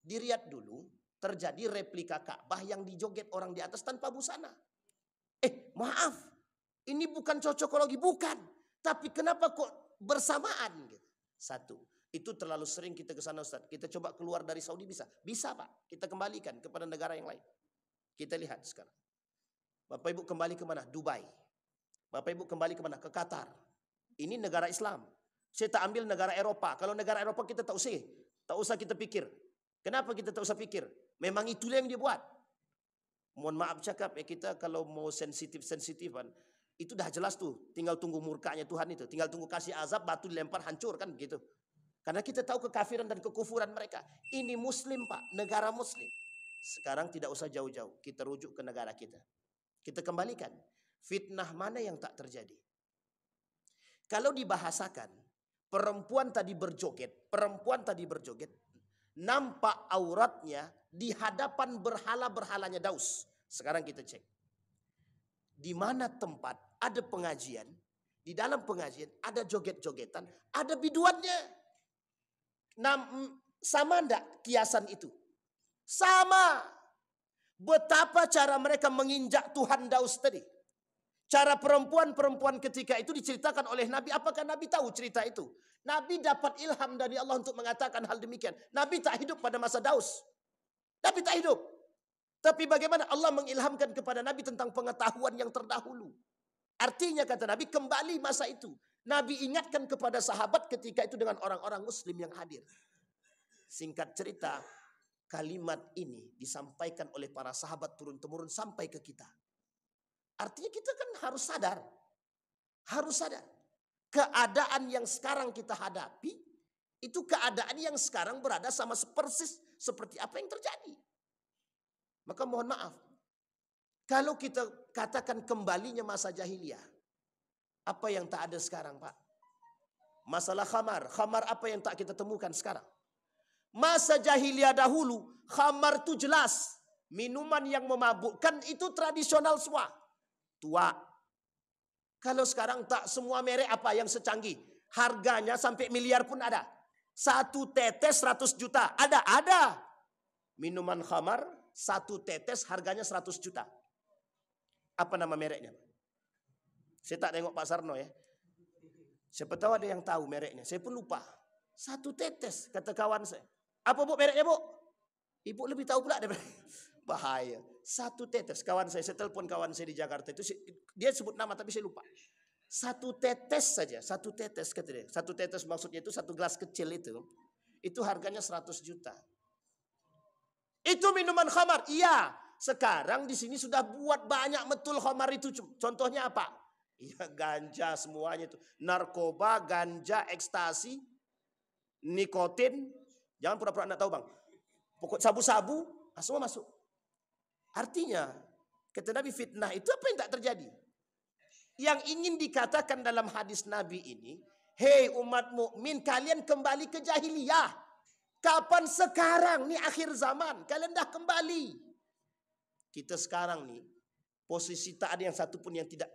Di Riyadh dulu terjadi replika Ka'bah yang dijoget orang di atas tanpa busana. Maaf, ini bukan cocokologi, bukan. Tapi kenapa kok bersamaan? Satu, itu terlalu sering kita ke sana Ustaz. Kita coba keluar dari Saudi bisa? Bisa Pak, kita kembalikan kepada negara yang lain. Kita lihat sekarang. Bapak Ibu kembali ke mana? Dubai. Bapak Ibu kembali ke mana? Ke Qatar. Ini negara Islam. Saya tak ambil negara Eropa. Kalau negara Eropa kita tak usah kita pikir. Kenapa kita tak usah pikir? Memang itulah yang dia buat. Mohon maaf cakap ya, kita kalau mau sensitif-sensitifan, itu dah jelas tuh. Tinggal tunggu murkanya Tuhan itu. Tinggal tunggu kasih azab, batu dilempar hancur kan gitu. Karena kita tahu kekafiran dan kekufuran mereka. Ini muslim Pak, negara muslim. Sekarang tidak usah jauh-jauh, kita rujuk ke negara kita. Kita kembalikan, fitnah mana yang tak terjadi? Kalau dibahasakan, perempuan tadi berjoget, nampak auratnya di hadapan berhala-berhalanya daus. Sekarang kita cek. Di mana tempat ada pengajian, di dalam pengajian ada joget-jogetan, ada biduannya. Sama enggak kiasan itu? Sama. Betapa cara mereka menginjak Tuhan daus tadi. Cara perempuan-perempuan ketika itu diceritakan oleh Nabi. Apakah Nabi tahu cerita itu? Nabi dapat ilham dari Allah untuk mengatakan hal demikian. Nabi tak hidup pada masa daus. Nabi tak hidup. Tapi bagaimana Allah mengilhamkan kepada Nabi tentang pengetahuan yang terdahulu. Artinya kata Nabi, kembali masa itu. Nabi ingatkan kepada sahabat ketika itu dengan orang-orang muslim yang hadir. Singkat cerita, kalimat ini disampaikan oleh para sahabat turun-temurun sampai ke kita. Artinya kita kan harus sadar. Harus sadar. Keadaan yang sekarang kita hadapi, itu keadaan yang sekarang berada sama persis seperti apa yang terjadi. Maka mohon maaf, kalau kita katakan kembalinya masa jahiliyah, apa yang tak ada sekarang Pak? Masalah khamar. Khamar apa yang tak kita temukan sekarang? Masa jahiliyah dahulu, khamar itu jelas. Minuman yang memabukkan itu tradisional semua. Tua. Kalau sekarang tak semua merek apa yang secanggih. Harganya sampai miliar pun ada. 1 tetes 100 juta. Ada. Minuman khamar, 1 tetes harganya 100 juta. Apa nama mereknya? Saya tak tengok Pak Sarno ya. Siapa tahu ada yang tahu mereknya. Saya pun lupa. 1 tetes kata kawan saya. Apa Bu mereknya Bu? Ibu lebih tahu pula daripada. Bahaya. 1 tetes. Kawan saya telepon kawan saya di Jakarta itu. Dia sebut nama tapi saya lupa. 1 tetes saja. 1 tetes kata dia. 1 tetes maksudnya itu 1 gelas kecil itu. Itu harganya 100 juta. Itu minuman khamar. Iya. Sekarang di sini sudah buat banyak betul khamar itu. Contohnya apa? Ya ganja semuanya itu. Narkoba, ganja, ekstasi, nikotin. Jangan pura-pura enggak tahu Bang. Pokok sabu-sabu, semua masuk. Artinya, kata Nabi fitnah itu apa yang tak terjadi? Yang ingin dikatakan dalam hadis Nabi ini, hei umat mukmin, kalian kembali ke jahiliyah. Kapan sekarang? Nih akhir zaman, kalian dah kembali. Kita sekarang nih, posisi tak ada yang satu pun yang tidak.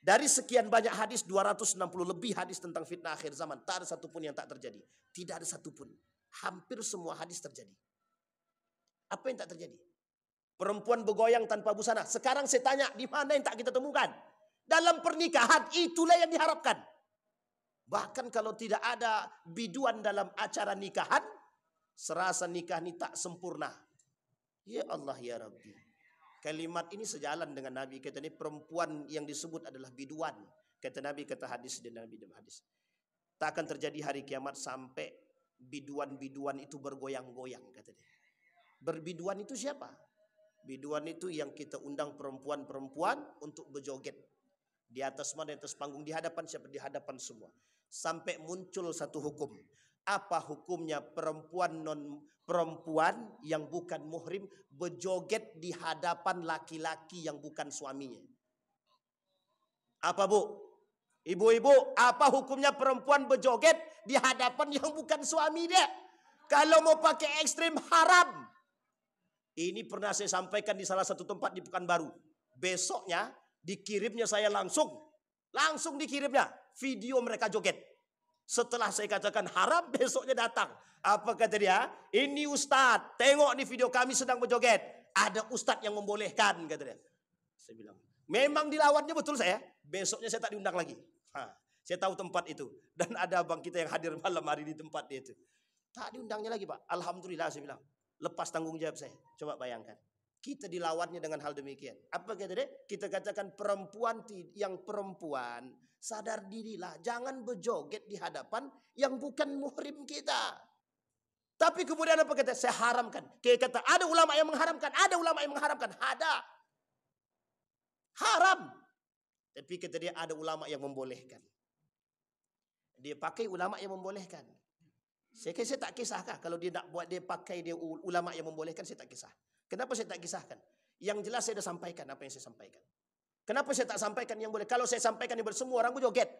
Dari sekian banyak hadis, 260 lebih hadis tentang fitnah akhir zaman. Tak ada satu pun yang tak terjadi. Tidak ada satu pun. Hampir semua hadis terjadi. Apa yang tak terjadi? Perempuan bergoyang tanpa busana. Sekarang saya tanya, di mana yang tak kita temukan? Dalam pernikahan, itulah yang diharapkan. Bahkan kalau tidak ada biduan dalam acara nikahan, serasa nikah ini tak sempurna. Ya Allah ya Rabbi. Kalimat ini sejalan dengan Nabi. Kata ini perempuan yang disebut adalah biduan. Kata Nabi, kata hadis dan Nabi dalam hadis. Tak akan terjadi hari kiamat sampai biduan-biduan itu bergoyang-goyang, kata dia. Berbiduan itu siapa? Biduan itu yang kita undang perempuan-perempuan untuk berjoget. Di atas mana? Di atas panggung. Di hadapan siapa? Di hadapan semua. Sampai muncul satu hukum. Apa hukumnya perempuan yang bukan muhrim berjoget di hadapan laki-laki yang bukan suaminya? Apa bu? Ibu-ibu, apa hukumnya perempuan berjoget di hadapan yang bukan suami dia? Kalau mau pakai ekstrim, haram. Ini pernah saya sampaikan di salah satu tempat di Pekanbaru. Besoknya dikirimnya saya langsung dikirimnya video mereka joget. Setelah saya katakan haram, besoknya datang. Apa kata dia? Ini Ustadz, tengok nih video kami sedang berjoget. Ada Ustadz yang membolehkan, kata dia. Saya bilang, memang dilawannya betul saya. Besoknya saya tak diundang lagi. Saya tahu tempat itu. Dan ada abang kita yang hadir malam hari di tempat itu. Tak diundangnya lagi Pak. Alhamdulillah saya bilang. Lepas tanggung jawab saya. Coba bayangkan. Kita dilawannya dengan hal demikian. Apa kata dia? Kita katakan perempuan sadar dirilah. Jangan berjoget di hadapan yang bukan muhrim kita. Tapi kemudian apa kata? Saya haramkan. Kita kata ada ulama yang mengharamkan. Ada ulama yang mengharamkan. Ada. Haram. Tapi kata dia ada ulama yang membolehkan. Dia pakai ulama yang membolehkan. Saya tak kisahkah kalau dia nak buat dia pakai dia ulama yang membolehkan, saya tak kisah. Kenapa saya tak kisahkan? Yang jelas saya dah sampaikan apa yang saya sampaikan. Kenapa saya tak sampaikan yang boleh? Kalau saya sampaikan yang boleh, semua orang berjoget.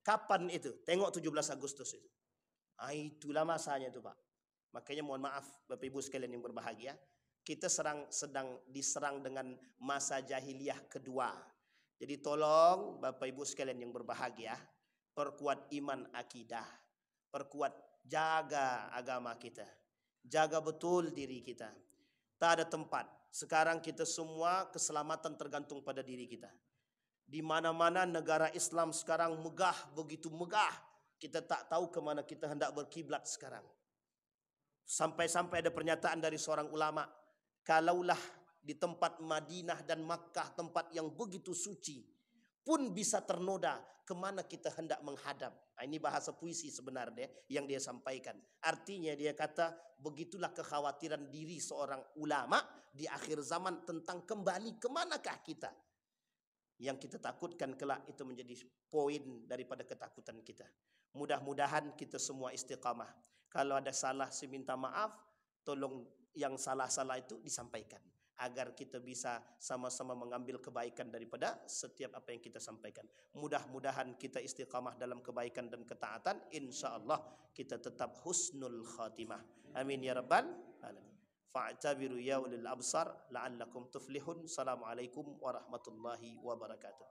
Kapan itu? Tengok 17 Agustus itu. Itulah masanya itu Pak. Makanya mohon maaf Bapak Ibu sekalian yang berbahagia. Kita sedang diserang dengan masa jahiliyah kedua. Jadi tolong Bapak Ibu sekalian yang berbahagia. Perkuat iman akidah. Perkuat jaga agama kita. Jaga betul diri kita. Tak ada tempat. Sekarang kita semua keselamatan tergantung pada diri kita. Di mana-mana negara Islam sekarang megah, begitu megah. Kita tak tahu ke mana kita hendak berkiblat sekarang. Sampai-sampai ada pernyataan dari seorang ulama. Kalaulah di tempat Madinah dan Makkah, tempat yang begitu suci, pun bisa ternoda kemana kita hendak menghadap. Ini bahasa puisi sebenarnya yang dia sampaikan. Artinya dia kata, begitulah kekhawatiran diri seorang ulama di akhir zaman tentang kembali kemanakah kita. Yang kita takutkan kelak itu menjadi poin daripada ketakutan kita. Mudah-mudahan kita semua istiqamah. Kalau ada salah saya minta maaf, tolong yang salah-salah itu disampaikan. Agar kita bisa sama-sama mengambil kebaikan daripada setiap apa yang kita sampaikan. Mudah-mudahan kita istiqamah dalam kebaikan dan ketaatan. InsyaAllah kita tetap husnul khatimah. Amin ya rabbal alamin. Fa'tabiru ya ulil absar la'allakum tuflihun. Assalamualaikum warahmatullahi wabarakatuh.